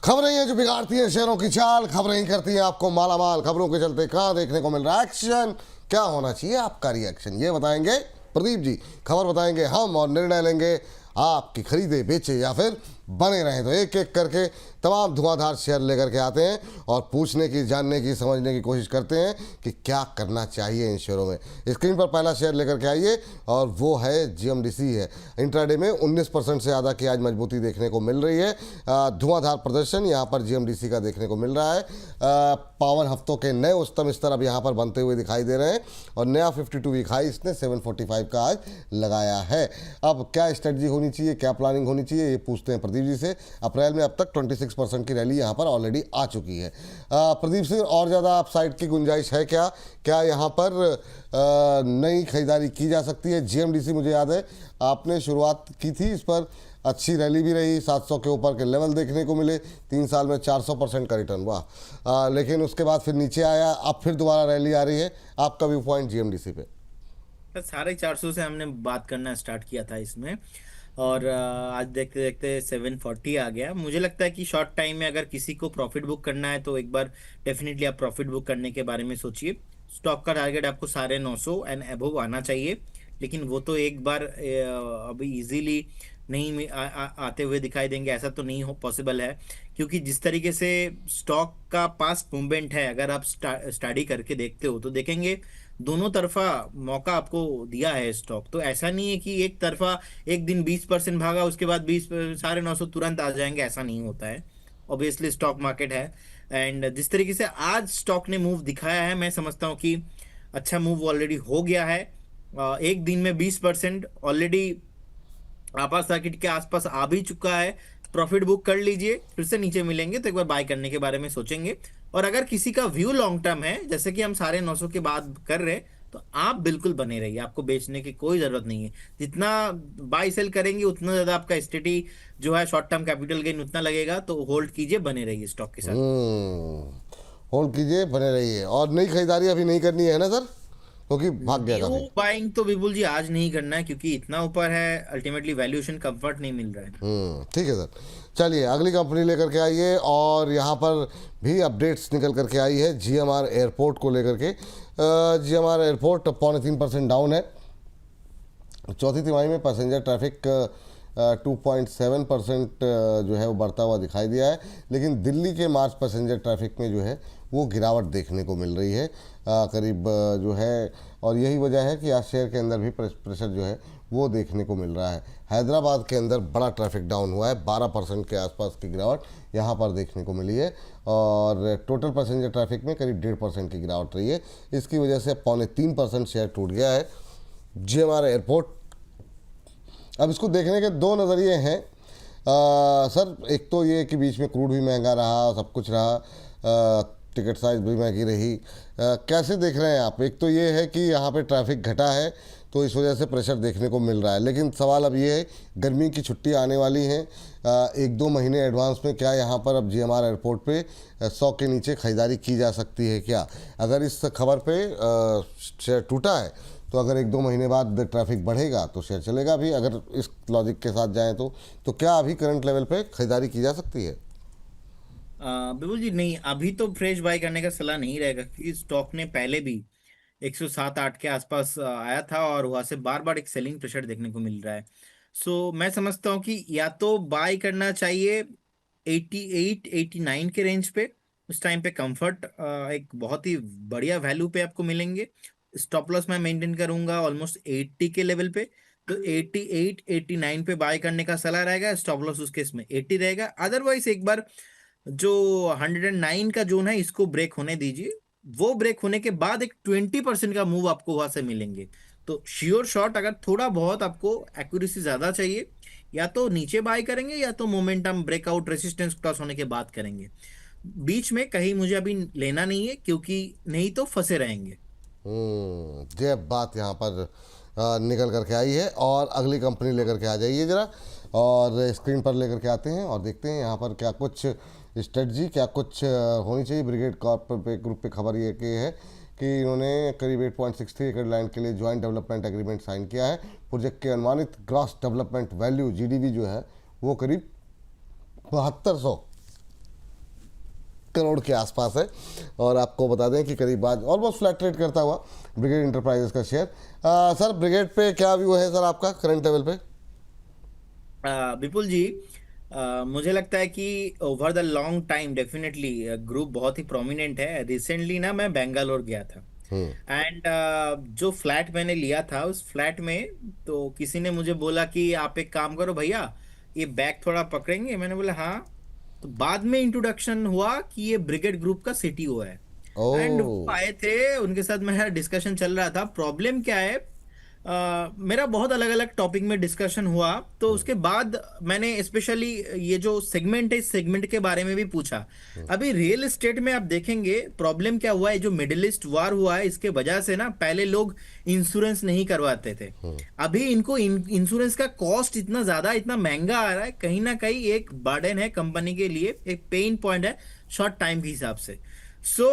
खबरें हैं जो बिगाड़ती हैं शेयरों की चाल, खबरें ही करती हैं आपको मालामाल। खबरों के चलते कहाँ देखने को मिल रहा है एक्शन, क्या होना चाहिए आपका रिएक्शन, ये बताएंगे प्रदीप जी। खबर बताएंगे हम और निर्णय लेंगे आपकी खरीदे बेचे या फिर बने रहें। तो एक एक करके तमाम धुआंधार शेयर लेकर के आते हैं और पूछने की, जानने की, समझने की कोशिश करते हैं कि क्या करना चाहिए इन शेयरों में। स्क्रीन पर पहला शेयर लेकर के आइए और वो है जीएमडीसी है। इंट्राडे में 19% से ज़्यादा की आज मजबूती देखने को मिल रही है। धुआंधार प्रदर्शन यहाँ पर जीएमडीसी का देखने को मिल रहा है। पावन हफ्तों के नए उच्चतम स्तर अब यहाँ पर बनते हुए दिखाई दे रहे हैं और नया 52 वीक हाई इसने 745 का आज लगाया है। अब क्या स्ट्रेटजी होनी चाहिए, क्या प्लानिंग होनी चाहिए, ये पूछते हैं प्रदीप जी से। अप्रैल में अब तक 26% की रैली यहाँ पर ऑलरेडी आ चुकी है। प्रदीप सिंह, और ज़्यादा अपसाइड की गुंजाइश है क्या? क्या यहाँ पर नई खरीदारी की जा सकती है? जीएमडीसी मुझे याद है आपने शुरुआत की थी, इस पर अच्छी रैली भी रही, 700 के ऊपर के लेवल देखने को मिले, 3 साल में 400% का रिटर्न, वाह। लेकिन उसके बाद फिर नीचे आया, अब फिर दोबारा रैली आ रही है। आपका व्यू पॉइंट जीएमडीसी पे? 450 से हमने बात करना स्टार्ट किया था इसमें, और आज देखते देखते 740 आ गया। मुझे लगता है कि शॉर्ट टाइम में अगर किसी को प्रॉफिट बुक करना है तो एक बार डेफिनेटली आप प्रॉफिट बुक करने के बारे में सोचिए। स्टॉक का टारगेट आपको 950 एंड अबव आना चाहिए, लेकिन वो तो एक बार अभी इजीली नहीं आते हुए दिखाई देंगे, ऐसा तो नहीं हो पॉसिबल है। क्योंकि जिस तरीके से स्टॉक का पास्ट मूवमेंट है, अगर आप स्टडी करके देखते हो तो देखेंगे दोनों तरफा मौका आपको दिया है स्टॉक। तो ऐसा नहीं है कि एक तरफा एक दिन 20% भागा उसके बाद 950 तुरंत आ जाएंगे, ऐसा नहीं होता है। ऑब्वियसली स्टॉक मार्केट है, एंड जिस तरीके से आज स्टॉक ने मूव दिखाया है, मैं समझता हूँ कि अच्छा मूव ऑलरेडी हो गया है। एक दिन में 20% ऑलरेडी आपात सर्किट के आसपास आ भी चुका है। प्रॉफिट बुक कर लीजिए, फिर से नीचे मिलेंगे तो एक बार बाय करने के बारे में सोचेंगे। और अगर किसी का व्यू लॉन्ग टर्म है, जैसे कि हम 950 के बाद कर रहे हैं, तो आप बिल्कुल बने रहिए, आपको बेचने की कोई जरूरत नहीं है। जितना बाय सेल करेंगे उतना ज्यादा आपका स्टेडी जो है शॉर्ट टर्म कैपिटल गेन उतना लगेगा। तो होल्ड कीजिए, बने रहिए स्टॉक के साथ। होल्ड कीजिए, बने रहिए। और नई खरीदारी अभी नहीं करनी है ना सर, क्योंकि भाग गया न्यू काफी। बाइंग तो विपुल जी आज नहीं करना है, क्योंकि इतना ऊपर है, अल्टीमेटली वैल्यूएशन कंफर्ट नहीं मिल रहा है। ठीक है सर। चलिए अगली कंपनी लेकर के आइए और यहाँ पर भी अपडेट्स निकल करके आई है जीएमआर एयरपोर्ट को लेकर के। जीएमआर एयरपोर्ट 3.25% डाउन है। चौथी तिमाही में पैसेंजर ट्रैफिक 2.7% जो है वो बढ़ता हुआ दिखाई दिया है, लेकिन दिल्ली के मार्च पैसेंजर ट्रैफिक में जो है वो गिरावट देखने को मिल रही है करीब जो है। और यही वजह है कि आज शेयर के अंदर भी प्रेशर जो है वो देखने को मिल रहा है। हैदराबाद के अंदर बड़ा ट्रैफिक डाउन हुआ है, 12% के आसपास की गिरावट यहाँ पर देखने को मिली है। और टोटल पैसेंजर ट्रैफिक में करीब 1.5% की गिरावट रही है। इसकी वजह से 3.25% शेयर टूट गया है जीएमआर एयरपोर्ट। अब इसको देखने के दो नज़रिए हैं सर। एक तो ये कि बीच में क्रूड भी महंगा रहा, सब कुछ रहा, टिकट साइज भी महंगी रही। कैसे देख रहे हैं आप? एक तो ये है कि यहाँ पे ट्रैफिक घटा है तो इस वजह से प्रेशर देखने को मिल रहा है, लेकिन सवाल अब ये है गर्मी की छुट्टी आने वाली हैं, 1-2 महीने एडवांस में क्या यहाँ पर अब जीएमआर एयरपोर्ट पे 100 के नीचे ख़रीदारी की जा सकती है क्या? अगर इस खबर पे शेयर टूटा है तो अगर 1-2 महीने बाद ट्रैफिक बढ़ेगा तो शेयर चलेगा भी। अगर इस लॉजिक के साथ जाएं तो क्या अभी करंट लेवल पे खरीदारी की जा सकती है? बिल्कुल जी नहीं, अभी तो फ्रेश बाय करने का सलाह नहीं रहेगा, क्योंकि स्टॉक ने पहले भी 107-8 के आसपास आया था और वहां से बार बार एक सेलिंग प्रेशर देखने को मिल रहा है। सो मैं समझता हूँ कि या तो बाय करना चाहिए 88-89 के रेंज पे। उस टाइम पे कंफर्ट एक बहुत ही बढ़िया वैल्यू पे आपको मिलेंगे। स्टॉप लॉस मैं मेंटेन करूंगा ऑलमोस्ट 80 के लेवल पे। तो 88-89 पे बाय करने का सलाह रहेगा, स्टॉप लॉस उस केस में 80 रहेगा। अदरवाइज एक बार जो 109 का जोन है इसको ब्रेक होने दीजिए। वो ब्रेक होने के बाद एक 20% का मूव आपको वहां से मिलेंगे। तो श्योर शॉट, अगर थोड़ा बहुत आपको एक्यूरेसी ज्यादा चाहिए, या तो नीचे बाय करेंगे या तो मोमेंटम ब्रेकआउट रेसिस्टेंस क्रॉस होने के बाद करेंगे। बीच में कहीं मुझे अभी लेना नहीं है, क्योंकि नहीं तो फंसे रहेंगे। ये बात यहाँ पर निकल करके आई है। और अगली कंपनी लेकर के आ जाइए ज़रा, और स्क्रीन पर लेकर के आते हैं और देखते हैं यहाँ पर क्या कुछ स्ट्रेटजी, क्या कुछ होनी चाहिए। ब्रिगेड कॉर्प पे ग्रुप पे खबर ये कि है कि इन्होंने करीब 8.63 एकड़ लैंड के लिए ज्वाइंट डेवलपमेंट एग्रीमेंट साइन किया है। प्रोजेक्ट के अनुमानित ग्रॉस डेवलपमेंट वैल्यू जीडीवी जो है वो करीब 7200 करोड़ के आसपास है। और आपको बता दें कि करीब आज ऑलमोस्ट फ्लैट ट्रेड करता हुआ ब्रिगेड इंटरप्राइजेस का शेयर। सर ब्रिगेड पे क्या व्यू है सर आपका करंट लेवल पे? विपुल जी, मुझे लगता है कि over the long time definitely group बहुत ही प्रोमिनेंट है। रिसेंटली ना मैं बेंगलोर गया था हम्म। एंड जो फ्लैट मैंने लिया था उस फ्लैट में तो किसी ने मुझे बोला कि आप एक काम करो भैया, ये बैग थोड़ा पकड़ेंगे। मैंने बोला हाँ। तो बाद में इंट्रोडक्शन हुआ कि ये ब्रिगेड ग्रुप का सीटीओ है एंड वो ओ। आए थे, उनके साथ मेरा डिस्कशन चल रहा था। प्रॉब्लम क्या है, मेरा बहुत अलग अलग टॉपिक में डिस्कशन हुआ। तो उसके बाद मैंने स्पेशली ये जो सेगमेंट है इस सेगमेंट के बारे में भी पूछा। अभी रियल एस्टेट में आप देखेंगे प्रॉब्लम क्या हुआ है, जो मिडिल ईस्ट वार हुआ है इसके वजह से ना पहले लोग इंश्योरेंस नहीं करवाते थे। अभी इनको इंश्योरेंस का कॉस्ट इतना ज्यादा इतना महंगा आ रहा है, कहीं ना कहीं एक बर्डन है कंपनी के लिए, एक पेन पॉइंट है शॉर्ट टाइम के हिसाब से। सो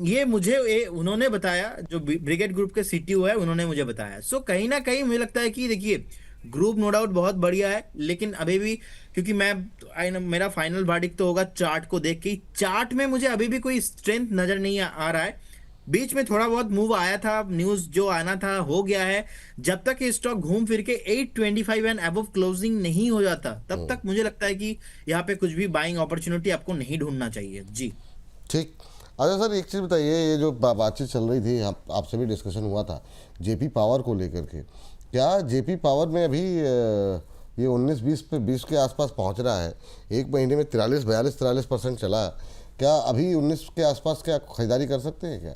ये मुझे उन्होंने बताया, जो ब्रिगेड ग्रुप के सीटीओ है उन्होंने मुझे बताया। कहीं ना कहीं मुझे लगता है कि देखिए ग्रुप नो डाउट बहुत बढ़िया है, लेकिन अभी भी क्योंकि मेरा फाइनल वर्डिक्ट तो होगा चार्ट को देख के ही। चार्ट में मुझे अभी भी कोई स्ट्रेंथ नजर नहीं आ रहा है। बीच में थोड़ा बहुत मूव आया था, न्यूज जो आना था हो गया है। जब तक ये स्टॉक घूम फिर के 825 एंड अबव क्लोजिंग नहीं हो जाता तब तक मुझे लगता है कि यहाँ पे कुछ भी बाइंग अपॉर्चुनिटी आपको नहीं ढूंढना चाहिए जी। ठीक। अच्छा सर एक चीज़ बताइए, ये जो बातचीत चल रही थी आपसे भी डिस्कशन हुआ था जेपी पावर को लेकर के, क्या जेपी पावर में अभी ये 19-20 के आसपास पहुंच रहा है? एक महीने में 43-42-43% चला। क्या अभी 19 के आसपास क्या खरीदारी कर सकते हैं क्या?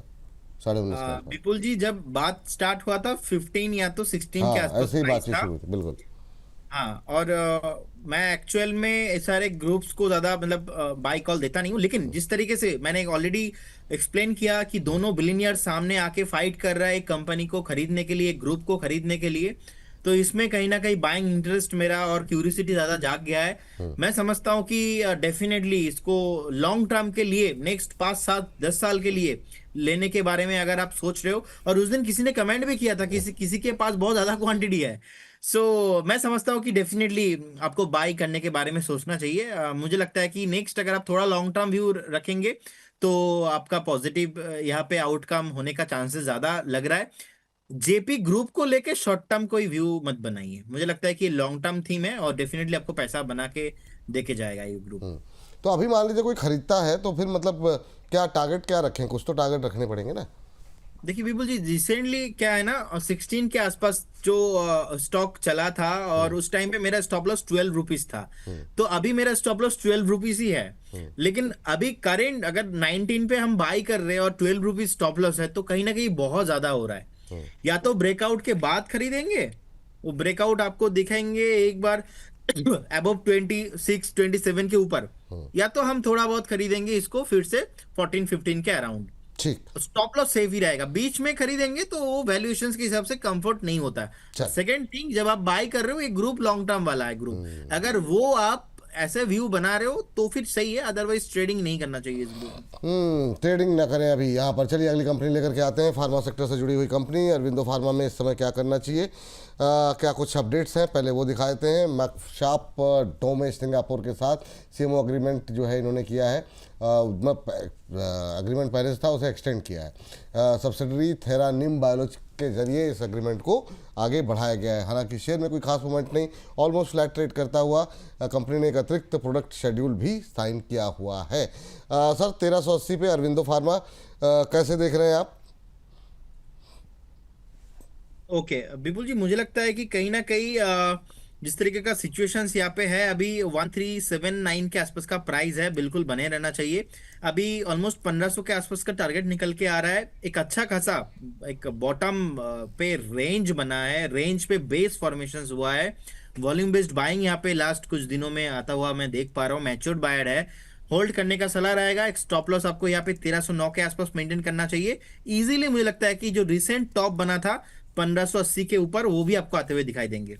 19.5 के आसपास? विपुल जी, जब बात स्टार्ट हुआ था 15 या तो 16 के हाँ आसपास ऐसे ही प्राइस बातचीत था। शुरू हुई थी बिल्कुल। हाँ, और मैं एक्चुअल में इस सारे ग्रुप्स को ज्यादा मतलब बाय कॉल देता नहीं हूँ, लेकिन जिस तरीके से मैंने ऑलरेडी एक्सप्लेन किया कि दोनों बिलियनियर सामने आके फाइट कर रहा है एक कंपनी को खरीदने के लिए, एक ग्रुप को खरीदने के लिए, तो इसमें कहीं ना कहीं बाइंग इंटरेस्ट मेरा और क्यूरियोसिटी ज्यादा जाग गया है। मैं समझता हूँ कि डेफिनेटली इसको लॉन्ग टर्म के लिए नेक्स्ट 5 7 10 साल के लिए लेने के बारे में अगर आप सोच रहे हो, और उस दिन किसी ने कमेंट भी किया था, किसी किसी के पास बहुत ज्यादा क्वांटिटी है। मैं समझता हूँ कि डेफिनेटली आपको बाई करने के बारे में सोचना चाहिए। मुझे लगता है कि नेक्स्ट अगर आप थोड़ा लॉन्ग टर्म व्यू रखेंगे तो आपका पॉजिटिव यहाँ पे आउटकम होने का चांसेस ज्यादा लग रहा है। जेपी ग्रुप को लेके शॉर्ट टर्म कोई व्यू मत बनाइए, मुझे लगता है कि लॉन्ग टर्म थीम है और डेफिनेटली आपको पैसा बना के देके जाएगा ये ग्रुप। तो अभी मान लीजिए कोई खरीदता है तो फिर मतलब क्या टारगेट क्या रखें? कुछ तो टारगेट रखने पड़ेंगे ना। देखिए विपुल जी, रिसेंटली क्या है ना 16 के आसपास जो स्टॉक चला था और उस टाइम पे मेरा स्टॉप लॉस 12 रुपीज था। तो अभी मेरा स्टॉप लॉस 12 रुपीज ही है। लेकिन अभी करेंट अगर 19 पे हम बाई कर रहे हैं और 12 रुपीज स्टॉप लॉस है तो कहीं ना कहीं बहुत ज्यादा हो रहा है। या तो ब्रेकआउट के बाद खरीदेंगे, वो ब्रेकआउट आपको दिखाएंगे एक बार अबव 26 27 के ऊपर, या तो हम थोड़ा बहुत खरीदेंगे इसको फिर से 14 15 के अराउंड। ठीक। स्टॉप लॉस सेफ ही रहेगा। बीच में खरीदेंगे तो वो वैल्यूएशंस के हिसाब से कंफर्ट नहीं होता है। चल। सेकंड थिंग, जब आप बाय कर रहे हो ये ग्रुप लॉन्ग टर्म वाला है ग्रुप, अगर वो आप ऐसे व्यू बना रहे हो तो फिर सही है, अदरवाइज ट्रेडिंग नहीं करना चाहिए इस ग्रुप में। ट्रेडिंग ना करें अभी यहाँ पर। चलिए अगली कंपनी लेकर के आते हैं, फार्मा सेक्टर से जुड़ी हुई कंपनी अरविंदो फार्मा में इस समय क्या करना चाहिए, क्या कुछ अपडेट्स हैं पहले वो दिखा देते हैं। मैकशाप डोमे सिंगापुर के साथ सीएमओ अग्रीमेंट जो है इन्होंने किया है, अग्रीमेंट पहले से था उसे एक्सटेंड किया है। सब्सिडरी थेरानिम बायोलॉजी के जरिए इस अग्रीमेंट को आगे बढ़ाया गया है। हालांकि शेयर में कोई खास मूवमेंट नहीं, ऑलमोस्ट फ्लैट ट्रेड करता हुआ। कंपनी ने एक अतिरिक्त प्रोडक्ट शेड्यूल भी साइन किया हुआ है। सर 1380 पे अरविंदो फार्मा कैसे देख रहे हैं आप? ओके विपुल जी, मुझे लगता है कि कहीं ना कहीं जिस तरीके का सिचुएशंस यहाँ पे है, अभी 1379 के आसपास का प्राइस है, बिल्कुल बने रहना चाहिए। अभी ऑलमोस्ट 1500 के आसपास का टारगेट निकल के आ रहा है। एक अच्छा खासा एक बॉटम पे रेंज बना है, रेंज पे बेस फॉर्मेशन हुआ है। वॉल्यूम बेस्ड बाइंग यहाँ पे लास्ट कुछ दिनों में आता हुआ मैं देख पा रहा हूँ, मैच्योर्ड बायर है। होल्ड करने का सलाह रहेगा। एक स्टॉप लॉस आपको यहाँ पे 1309 के आसपास मेंटेन करना चाहिए इजीली। मुझे लगता है कि जो रिसेंट टॉप बना था 1580 के ऊपर, वो भी आपको आते हुए दिखाई देंगे।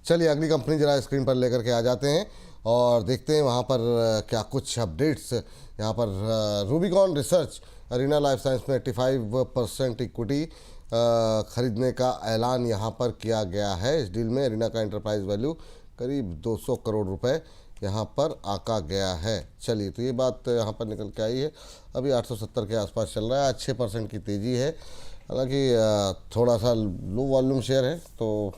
चलिए अगली कंपनी जरा स्क्रीन पर लेकर के आ जाते हैं और देखते हैं वहाँ पर क्या कुछ अपडेट्स। यहाँ पर Rubicon Research Arena Life Science में 85% इक्विटी खरीदने का ऐलान यहाँ पर किया गया है। इस डील में अरीना का एंटरप्राइज वैल्यू करीब 200 करोड़ रुपए यहाँ पर आका गया है। चलिए, तो ये बात यहाँ पर निकल के आई है। अभी 870 के आसपास चल रहा है, 6% की तेज़ी है। हालांकि थोड़ा सा लो वॉल्यूम शेयर है। तो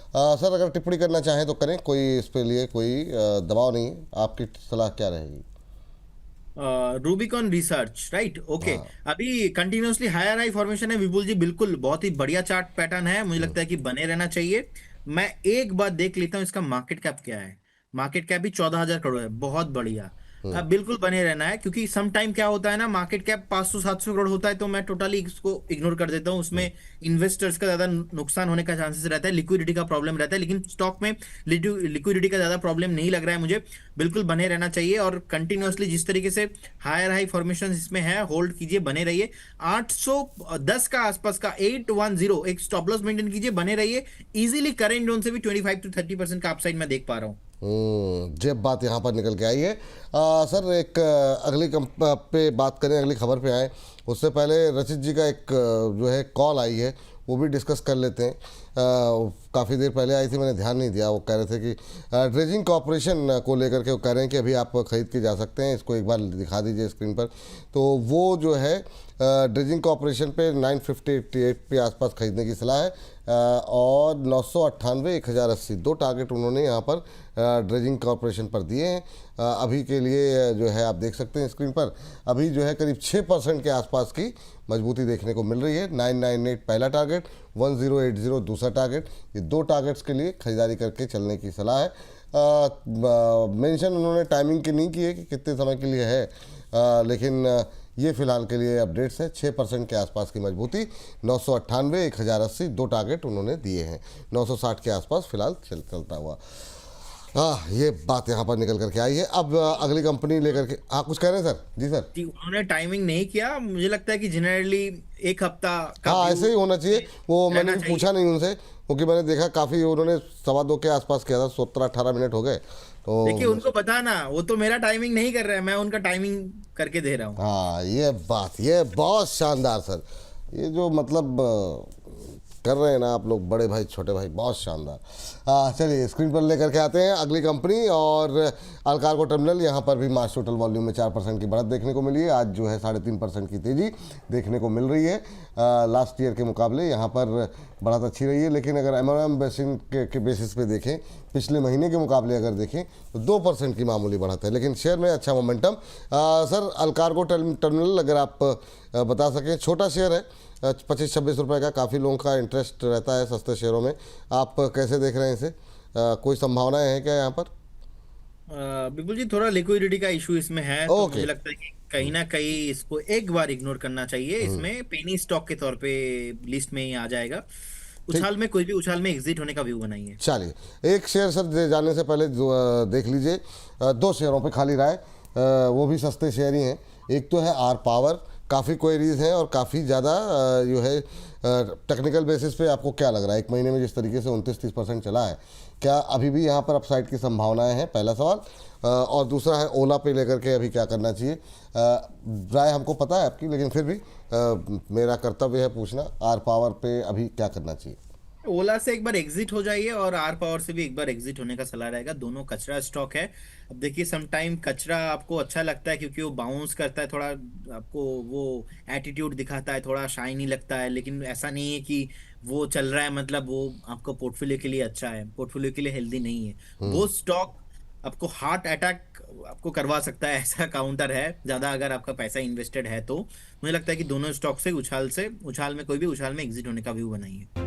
सर, अगर टिप्पणी करना चाहें तो करें, कोई इस पे लिए कोई दबाव नहीं है। आपकी सलाह क्या रहेगी? Rubicon research, right, okay. हाँ। अभी कंटिन्यूअसली हायर हाई फॉर्मेशन है विपुल जी, बिल्कुल बहुत ही बढ़िया चार्ट पैटर्न है, मुझे लगता है कि बने रहना चाहिए। मैं एक बात देख लेता हूँ, इसका मार्केट कैप क्या है। मार्केट कैप भी 14,000 करोड़ है, बहुत बढ़िया। अब बिल्कुल बने रहना है, क्योंकि सम टाइम क्या होता है ना, मार्केट कैप 500-700 करोड़ होता है तो मैं टोटली इसको इग्नोर कर देता हूँ। उसमें इन्वेस्टर्स का ज्यादा नुकसान होने का चांसेस रहता है, लिक्विडिटी का प्रॉब्लम रहता है, लेकिन स्टॉक में लिक्विडिटी का ज्यादा प्रॉब्लम नहीं लग रहा है मुझे। बिल्कुल बने रहना चाहिए, और कंटिन्यूअसली जिस तरीके से हायर हाई फॉर्मेशन इसमें है, होल्ड कीजिए, बने रहिए। 810 का आसपास का 810 एक स्टॉप लॉस मेंटेन कीजिए, बने रहिए। इजीली करेंट जोन से भी 25 to 30% का अपसाइड मैं देख पा रहा हूँ। जब बात यहाँ पर निकल के आई है। सर, एक अगली पे बात करें, अगली खबर पे आए उससे पहले रचित जी का एक जो है कॉल आई है, वो भी डिस्कस कर लेते हैं। काफ़ी देर पहले आई थी, मैंने ध्यान नहीं दिया। वो कह रहे थे कि ड्रेजिंग कॉरपोरेशन को लेकर के वो कह रहे हैं कि अभी आप खरीद के जा सकते हैं, इसको एक बार दिखा दीजिए स्क्रीन पर। तो वो जो है ड्रेजिंग कॉरपोरेशन पे 950-88 पे आसपास खरीदने की सलाह है। और 998-1080 दो टारगेट उन्होंने यहाँ पर ड्रेजिंग कॉरपोरेशन पर दिए हैं। अभी के लिए जो है आप देख सकते हैं स्क्रीन पर, अभी जो है करीब 6% के आसपास की मजबूती देखने को मिल रही है। 998 पहला टारगेट, 1080 दूसरा टारगेट। ये दो टारगेट्स के लिए खरीदारी करके चलने की सलाह है। मेंशन उन्होंने टाइमिंग की नहीं की है कि कितने समय के लिए है, लेकिन ये फिलहाल के लिए अपडेट्स है। 6% के आसपास की मजबूती, 998-1080 दो टारगेट उन्होंने दिए हैं। 960 के आसपास फिलहाल चलता हुआ। ये बात यहाँ पर निकल करके आई है। अब अगली कंपनी लेकर के कुछ कह रहे हैं सर? जी सर। जी, उन्होंने टाइमिंग नहीं किया, मुझे लगता है कि जनरली एक हफ्ता का हाँ, व्यू ऐसे ही होना चाहिए। वो मैंने रहना भी चाहिए। पूछा नहीं उनसे, क्योंकि मैंने देखा काफ़ी उन्होंने 2:15 के आसपास किया था, 17-18 मिनट हो गए। देखिए, तो उनको पता ना, वो तो मेरा टाइमिंग नहीं कर रहा है, मैं उनका टाइमिंग करके दे रहा हूँ। हाँ, ये बात, ये बहुत शानदार सर। ये जो मतलब कर रहे हैं ना आप लोग, बड़े भाई छोटे भाई, बहुत शानदार। चलिए, स्क्रीन पर लेकर के आते हैं अगली कंपनी। और अलकार्गो टर्मिनल, यहाँ पर भी मार्च टोटल वॉल्यूम में 4% की बढ़त देखने को मिली है। आज जो है 3.5% की तेज़ी देखने को मिल रही है। लास्ट ईयर के मुकाबले यहाँ पर बढ़त अच्छी रही है, लेकिन अगर एमओएम बेसिन के बेसिस पे देखें, पिछले महीने के मुकाबले अगर देखें तो 2% की मामूली बढ़त है, लेकिन शेयर में अच्छा मोमेंटम। सर, अलकार्गो टर्मिनल अगर आप बता सकें, छोटा शेयर है, 25-26 रुपये का, काफ़ी लोगों का इंटरेस्ट रहता है सस्ते शेयरों में। आप कैसे देख रहे हैं इसे? कोई संभावनाएं हैं क्या यहाँ पर? बिल्कुल जी, थोड़ा लिक्विडिटी का इशू इसमें है, तो ओके। मुझे लगता है कि कहीं ना कहीं इसको एक बार इग्नोर करना चाहिए। इसमें पेनी स्टॉक के तौर पे लिस्ट में ही आ जाएगा। ठीक। उछाल में, कोई भी उछाल में एग्जिट होने का व्यू बनाइए। चलिए, एक शेयर सर जाने से पहले देख लीजिए, दो शेयरों पे खाली राय, वो भी सस्ते शेयर ही हैं। एक तो है आर पावर, काफ़ी क्वेरीज हैं और काफ़ी ज़्यादा जो है टेक्निकल बेसिस पे आपको क्या लग रहा है, एक महीने में जिस तरीके से 29-30% चला है, क्या अभी भी यहाँ पर अपसाइड की संभावनाएं हैं? पहला सवाल। और दूसरा है ओला पे लेकर के अभी क्या करना चाहिए? राय हमको पता है आपकी, लेकिन फिर भी मेरा कर्तव्य है पूछना, आर पावर पे अभी क्या करना चाहिए? ओला से एक बार एग्जिट हो जाइए, और आर पावर से भी एक बार एग्जिट होने का सलाह रहेगा। दोनों कचरा स्टॉक है। अब देखिए, सम टाइम कचरा आपको अच्छा लगता है क्योंकि वो बाउंस करता है, थोड़ा आपको वो एटीट्यूड दिखाता है, थोड़ा शाइनी लगता है, लेकिन ऐसा नहीं है कि वो चल रहा है मतलब वो आपको पोर्टफोलियो के लिए अच्छा है, पोर्टफोलियो के लिए हेल्दी नहीं है। वो स्टॉक आपको हार्ट अटैक आपको करवा सकता है, ऐसा काउंटर है ज्यादा, अगर आपका पैसा इन्वेस्टेड है तो। मुझे लगता है कि दोनों स्टॉक से उछाल में, कोई भी उछाल में एग्जिट होने का व्यू बनाइए।